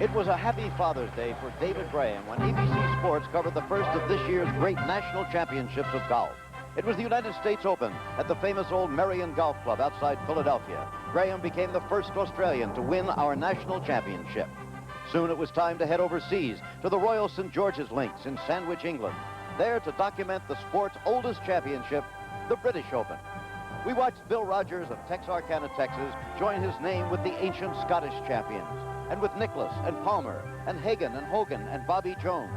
It was a happy Father's Day for David Graham when ABC Sports covered the first of this year's great national championships of golf. It was the United States Open at the famous old Merion Golf Club outside Philadelphia. Graham became the first Australian to win our national championship. Soon it was time to head overseas to the Royal St. George's Links in Sandwich, England, there to document the sport's oldest championship, the British Open. We watched Bill Rogers of Texarkana, Texas, join his name with the ancient Scottish champions, and with Nicklaus and Palmer and Hagen and Hogan and Bobby Jones,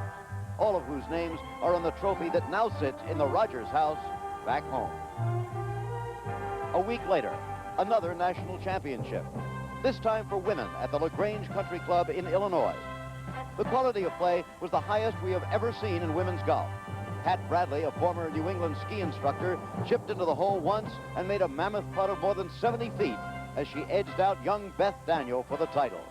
all of whose names are on the trophy that now sits in the Rogers house back home. A week later, another national championship, this time for women at the LaGrange Country Club in Illinois. The quality of play was the highest we have ever seen in women's golf. Pat Bradley, a former New England ski instructor, chipped into the hole once and made a mammoth putt of more than 70 feet as she edged out young Beth Daniel for the title.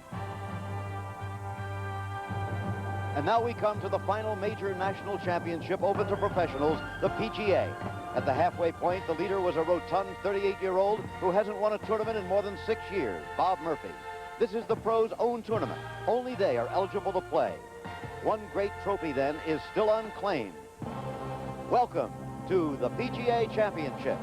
And now we come to the final major national championship open to professionals, the PGA. At the halfway point, the leader was a rotund 38-year-old who hasn't won a tournament in more than 6 years, Bob Murphy. This is the pros' own tournament. Only they are eligible to play. One great trophy, then, is still unclaimed. Welcome to the PGA Championship.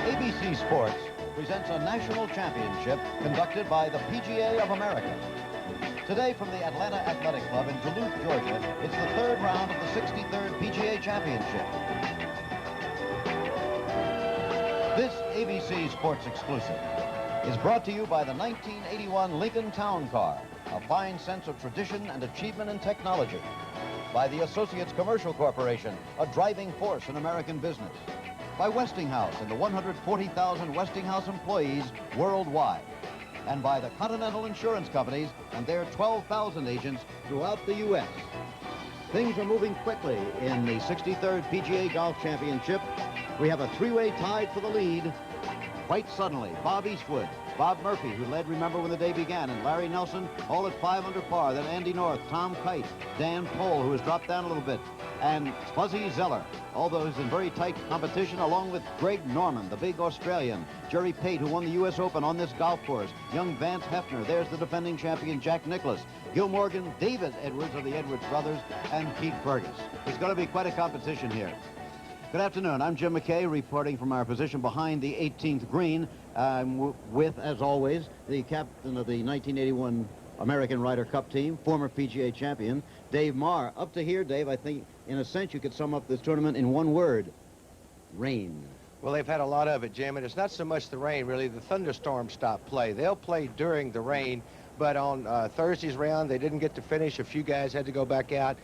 ABC Sports presents a national championship conducted by the PGA of America. Today from the Atlanta Athletic Club in Duluth, Georgia, it's the third round of the 63rd PGA Championship. This ABC Sports exclusive is brought to you by the 1981 Lincoln Town Car, a fine sense of tradition and achievement in technology. By the Associates Commercial Corporation, a driving force in American business. By Westinghouse and the 140,000 Westinghouse employees worldwide. And by the Continental Insurance Companies and their 12,000 agents throughout the U.S. Things are moving quickly in the 63rd PGA Golf Championship. We have a three-way tie for the lead. Quite suddenly, Bob Eastwood, Bob Murphy, who led, remember, when the day began, and Larry Nelson, all at 5 under par. Then Andy North, Tom Kite, Dan Pohl, who has dropped down a little bit, and Fuzzy Zeller. All those in very tight competition, along with Greg Norman, the big Australian, Jerry Pate, who won the U.S. Open on this golf course, young Vance Hefner, there's the defending champion Jack Nicklaus, Gil Morgan, David Edwards of the Edwards brothers, and Pete Fergus. It's going to be quite a competition here. Good afternoon. I'm Jim McKay, reporting from our position behind the 18th green. I'm with, as always, the captain of the 1981 American Ryder Cup team, former PGA champion, Dave Marr. Up to here, Dave, I think, in a sense, you could sum up this tournament in one word: rain. Well, they've had a lot of it, Jim, and it's not so much the rain, really. The thunderstorms stop play. They'll play during the rain, but on Thursday's round, they didn't get to finish. A few guys had to go back out.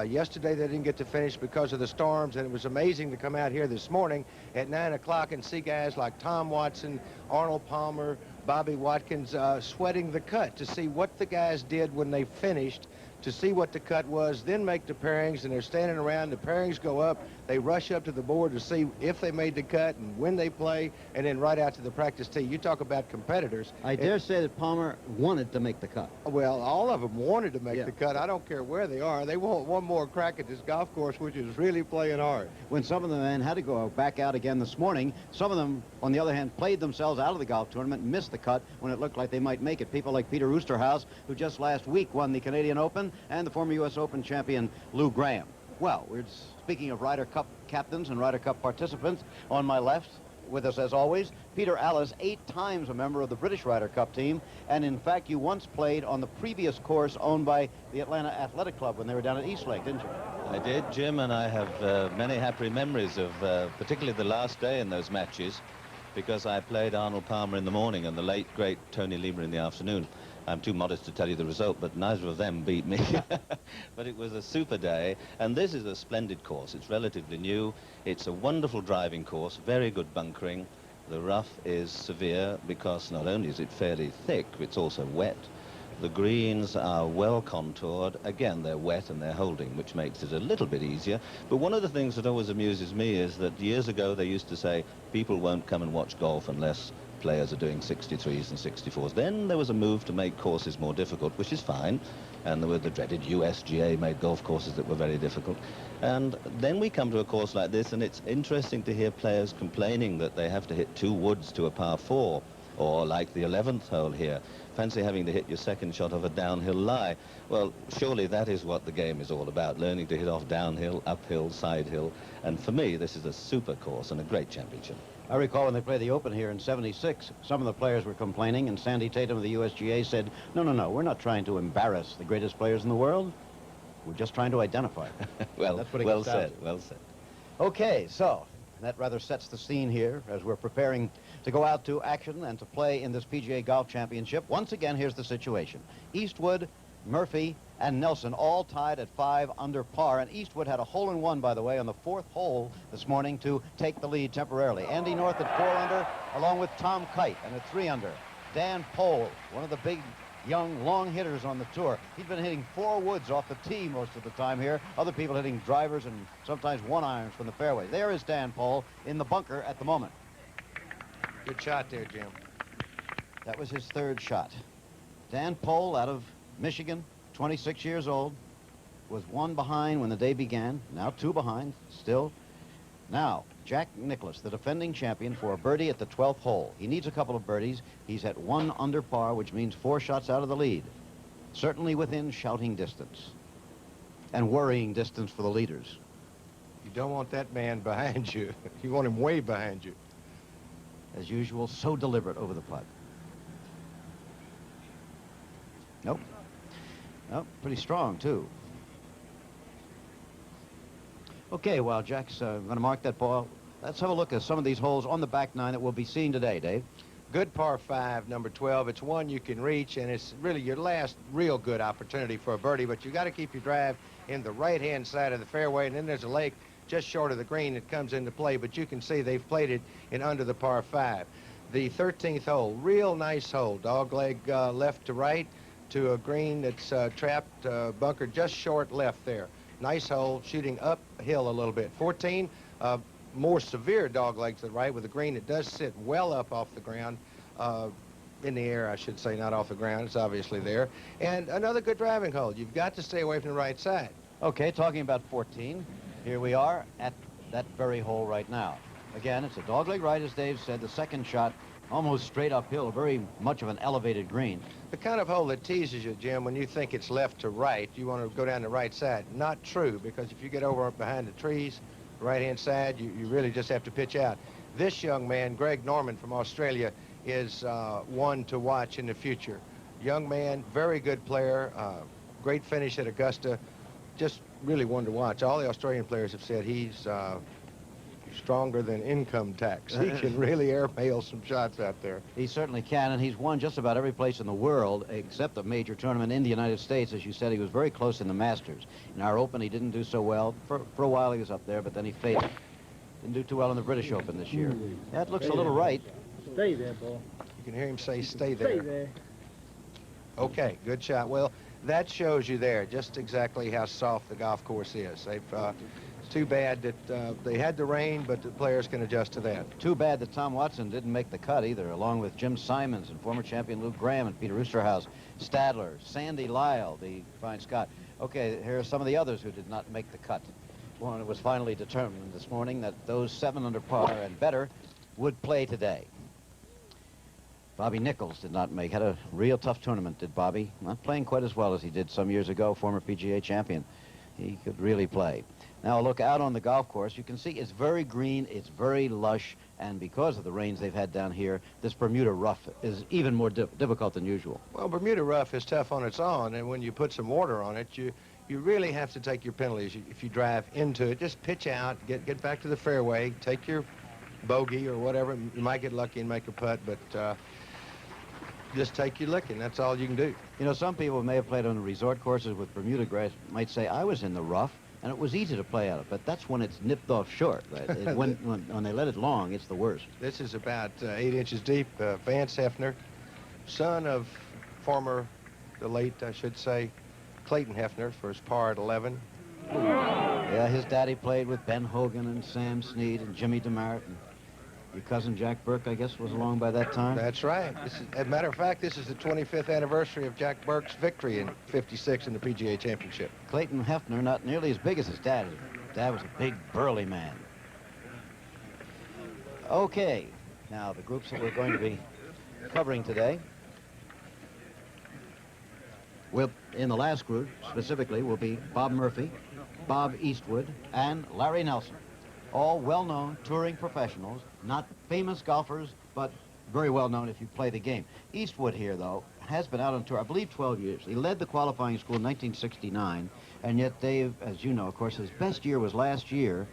Yesterday, they didn't get to finish because of the storms, and it was amazing to come out here this morning at 9 o'clock and see guys like Tom Watson, Arnold Palmer, Bobby Watkins sweating the cut to see what the guys did when they finished, to see what the cut was, then make the pairings, and they're standing around. The pairings go up. They rush up to the board to see if they made the cut and when they play, and then right out to the practice tee. You talk about competitors. I dare say that Palmer wanted to make the cut. Well, all of them wanted to make the cut. I don't care where they are. They want one more crack at this golf course, which is really playing hard. When some of the men had to go back out again this morning, some of them, on the other hand, played themselves out of the golf tournament and missed the cut when it looked like they might make it. People like Peter Oosterhuis, who just last week won the Canadian Open, and the former U.S. Open champion Lou Graham. Well, we're speaking of Ryder Cup captains and Ryder Cup participants. On my left, with us as always, Peter Allis, 8 times a member of the British Ryder Cup team, and in fact you once played on the previous course owned by the Atlanta Athletic Club when they were down at Eastlake, didn't you? I did, Jim, and I have many happy memories of particularly the last day in those matches, because I played Arnold Palmer in the morning and the late, great Tony Lima in the afternoon. I'm too modest to tell you the result, but neither of them beat me. But it was a super day, and this is a splendid course. It's relatively new. It's a wonderful driving course, very good bunkering. The rough is severe because not only is it fairly thick, it's also wet. The greens are well contoured. Again, they're wet and they're holding, which makes it a little bit easier. But one of the things that always amuses me is that years ago they used to say people won't come and watch golf unless players are doing 63s and 64s. Then there was a move to make courses more difficult, which is fine. And there were the dreaded USGA made golf courses that were very difficult. And then we come to a course like this, and it's interesting to hear players complaining that they have to hit 2 woods to a par 4, or like the 11th hole here. Fancy having to hit your second shot of a downhill lie. Well, surely that is what the game is all about, learning to hit off downhill, uphill, side hill. And for me, this is a super course and a great championship. I recall when they played the Open here in '76, some of the players were complaining, and Sandy Tatum of the USGA said, no, we're not trying to embarrass the greatest players in the world. We're just trying to identify them. Well, that's what it well gets down said, to. well said. Okay, so that rather sets the scene here as we're preparing to go out to action and to play in this PGA Golf Championship. Once again, here's the situation. Eastwood, Murphy, and Nelson all tied at 5 under par, and Eastwood had a hole-in-one, by the way, on the 4th hole this morning to take the lead temporarily. Andy North at 4 under, along with Tom Kite, and at 3 under. Dan Pohl, one of the big, young, long hitters on the tour. He's been hitting 4 woods off the tee most of the time here. Other people hitting drivers and sometimes 1-irons from the fairway. There is Dan Pohl in the bunker at the moment. Good shot there, Jim. That was his 3rd shot. Dan Pohl out of Michigan, 26 years old, was 1 behind when the day began, now 2 behind, still. Now, Jack Nicklaus, the defending champion, for a birdie at the 12th hole. He needs a couple of birdies. He's at 1 under par, which means 4 shots out of the lead. Certainly within shouting distance and worrying distance for the leaders. You don't want that man behind you. You want him way behind you. As usual, so deliberate over the putt. Nope. Nope, pretty strong, too. Okay, while Jack's going to mark that ball, let's have a look at some of these holes on the back 9 that we'll be seeing today, Dave. Good par 5, number 12. It's one you can reach, and it's really your last real good opportunity for a birdie, but you got to keep your drive in the right-hand side of the fairway, and then there's a lake just short of the green that comes into play, but you can see they've played it in under the par 5. The 13th hole, real nice hole, dogleg left to right to a green that's trapped, bunker just short left there. Nice hole, shooting uphill a little bit. 14, more severe dogleg to the right with a green that does sit well up off the ground, in the air, I should say, not off the ground. It's obviously there. And another good driving hole. You've got to stay away from the right side. Okay, talking about 14, here we are at that very hole right now. Again, it's a dogleg right, as Dave said. The second shot almost straight uphill, very much of an elevated green. The kind of hole that teases you, Jim, when you think it's left to right, you want to go down the right side. Not true, because if you get over behind the trees, right-hand side, you really just have to pitch out. This young man, Greg Norman from Australia, is one to watch in the future. Young man, very good player, great finish at Augusta, just really one to watch. All the Australian players have said he's stronger than income tax. He can really airmail some shots out there. He certainly can, and he's won just about every place in the world except a major tournament in the United States. As you said, he was very close in the Masters. In our Open, he didn't do so well. For a while, he was up there, but then he faded. Didn't do too well in the British Open this year. That looks a little right. Stay there, Paul. You can hear him say, stay there. Stay there. Okay, good shot. Well, that shows you there just exactly how soft the golf course is. They've, it's too bad that they had the rain, but the players can adjust to that. Too bad that Tom Watson didn't make the cut either, along with Jim Simons and former champion Luke Graham and Peter Oosterhuis, Stadler, Sandy Lyle, the fine Scot. Okay, here are some of the others who did not make the cut. Well, it was finally determined this morning that those 7 under par and better would play today. Bobby Nichols did not make. Had a real tough tournament, did Bobby. Not playing quite as well as he did some years ago, former PGA champion. He could really play. Now, look out on the golf course. You can see it's very green, it's very lush, and because of the rains they've had down here, this Bermuda rough is even more difficult than usual. Well, Bermuda rough is tough on its own, and when you put some water on it, you really have to take your penalties. If you drive into it, just pitch out, get back to the fairway, take your bogey or whatever. You might get lucky and make a putt, but just take your licking. That's all you can do. You know, some people may have played on the resort courses with Bermuda grass might say, I was in the rough, and it was easy to play out of, but that's when it's nipped off short. Right? when they let it long, it's the worst. This is about 8 inches deep. Vance Hefner, son of the late, I should say, Clayton Hefner for his par at 11. Yeah, his daddy played with Ben Hogan and Sam Snead and Jimmy DeMeritt. And Your cousin Jack Burke, I guess, was along by that time? That's right. As a matter of fact, this is the 25th anniversary of Jack Burke's victory in '56 in the PGA Championship. Clayton Hefner, not nearly as big as his dad. His dad was a big, burly man. Okay, now the groups that we're going to be covering today. In the last group, specifically, will be Bob Murphy, Bob Eastwood, and Larry Nelson. All well-known touring professionals, not famous golfers, but very well-known if you play the game. Eastwood here, though, has been out on tour, I believe, 12 years. He led the qualifying school in 1969, and yet Dave, as you know, of course, his best year was last year,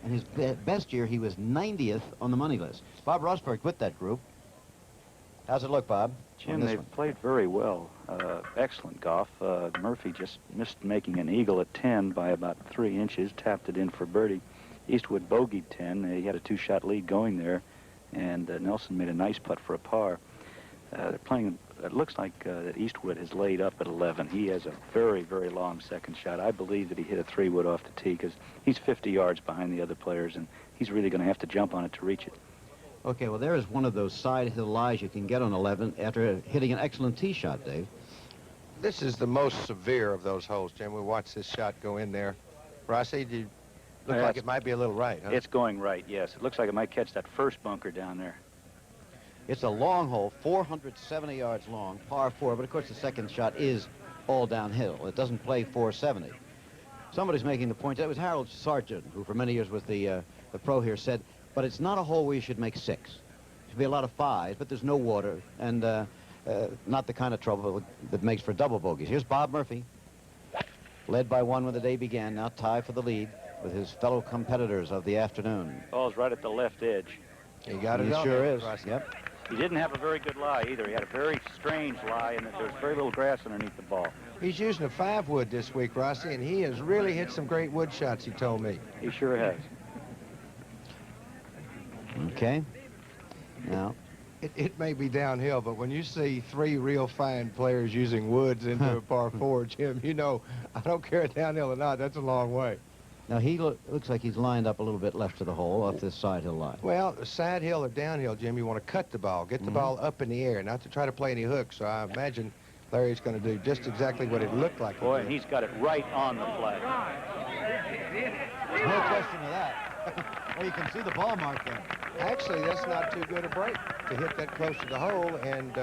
and his best year, he was 90th on the money list. Bob Rosberg with that group. How's it look, Bob? Jim, they've played very well. Excellent golf. Murphy just missed making an eagle at 10 by about 3 inches, tapped it in for birdie. Eastwood bogeyed 10. He had a 2-shot lead going there, and Nelson made a nice putt for a par. They're playing, it looks like that Eastwood has laid up at 11. He has a very, very long second shot. I believe that he hit a 3-wood off the tee because he's 50 yards behind the other players, and he's really going to have to jump on it to reach it. Okay, well, there is one of those side hill lies you can get on 11 after hitting an excellent tee shot, Dave. This is the most severe of those holes, Jim. We watched this shot go in there. Rossi, do you look like it might be a little right, huh? It's going right, yes. It looks like it might catch that first bunker down there. It's a long hole, 470 yards long, par 4, but of course the second shot is all downhill. It doesn't play 470. Somebody's making the point, that was Harold Sargent, who for many years was the pro here, said, but it's not a hole where you should make 6. There should be a lot of 5s, but there's no water, and not the kind of trouble that makes for double bogeys. Here's Bob Murphy, led by 1 when the day began, now tied for the lead with his fellow competitors of the afternoon. Ball's right at the left edge. He got it He on sure there, is. Rossi. Yep. He didn't have a very good lie either. He had a very strange lie, and there was very little grass underneath the ball. He's using a 5-wood this week, Rossi, and he has really hit some great wood shots, he told me. He sure has. Okay. Now, It may be downhill, but when you see 3 real fine players using woods into a par 4, Jim, you know, I don't care downhill or not, that's a long way. now he looks like he's lined up a little bit left of the hole off this side hill line. Well, the side hill or downhill, Jim, you want to cut the ball, get the ball up in the air, not to try to play any hooks. So I imagine Larry's going to do just exactly what it looked like. Boy, and he's got it right on the flag. No question of that. Well, you can see the ball mark there. Actually, that's not too good a break to hit that close to the hole and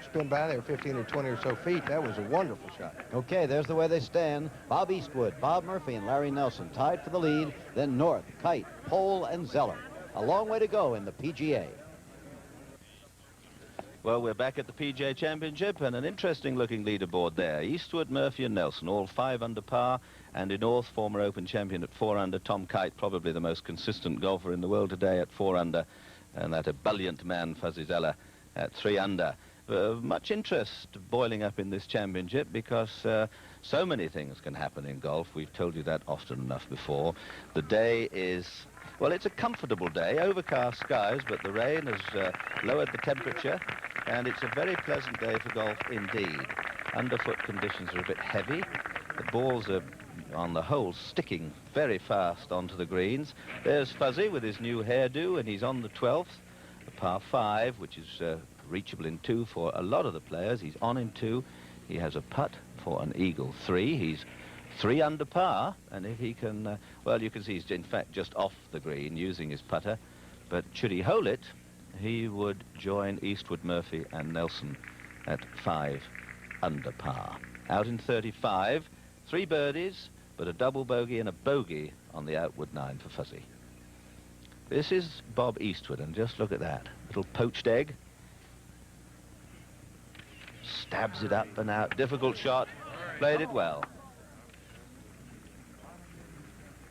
spin by there 15 or 20 or so feet. That was a wonderful shot. Okay, there's the way they stand. Bob Eastwood, Bob Murphy, and Larry Nelson tied for the lead. Then North, Kite, Pole, and Zeller. A long way to go in the PGA. Well, we're back at the PGA Championship, and an interesting-looking leaderboard there. Eastwood, Murphy, and Nelson, all 5 under par, and in North, former Open champion at 4 under. Tom Kite, probably the most consistent golfer in the world today at 4 under, and that ebullient man, Fuzzy Zeller, at 3 under. Much interest boiling up in this championship because so many things can happen in golf. We've told you that often enough before. The day is, well, it's a comfortable day, overcast skies, but the rain has lowered the temperature, and it's a very pleasant day for golf indeed. Underfoot conditions are a bit heavy. The balls are, on the whole, sticking very fast onto the greens. There's Fuzzy with his new hairdo, and he's on the 12th, a par 5, which is reachable in 2 for a lot of the players. He's on in 2. He has a putt for an eagle 3. He's 3 under par, and if he can, well, you can see he's in fact just off the green using his putter, but should he hole it, he would join Eastwood, Murphy, and Nelson at 5 under par. Out in 35, 3 birdies, but a double bogey and a bogey on the outward 9 for Fuzzy. This is Bob Eastwood, and just look at that. Little poached egg. Stabs it up and out. Difficult shot. Played it well.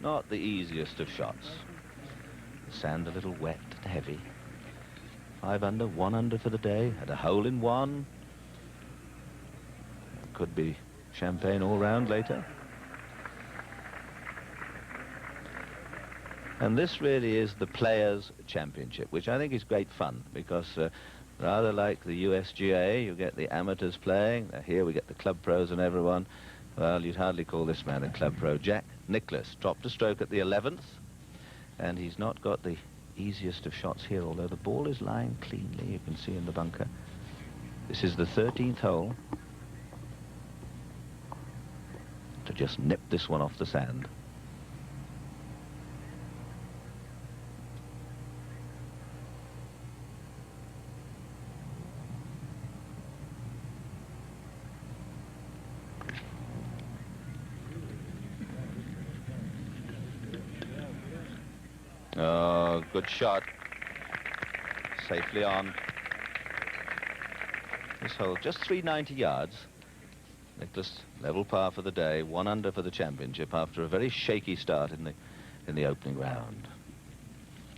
Not the easiest of shots. The sand a little wet and heavy. 5 under, 1 under for the day. Had a hole in 1. Could be champagne all round later. And this really is the Players' Championship, which I think is great fun because rather like the USGA, you get the amateurs playing. Here we get the club pros and everyone. Well, you'd hardly call this man a club pro. Jack Nicklaus dropped a stroke at the 11th, and he's not got the easiest of shots here, although the ball is lying cleanly, you can see in the bunker. This is the 13th hole. To just nip this one off the sand. Oh, good shot. Safely on. This hole, just 390 yards. Nicklaus, level par for the day, 1 under for the championship after a very shaky start in the opening round.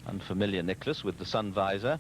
Unfamiliar Nicklaus with the sun visor.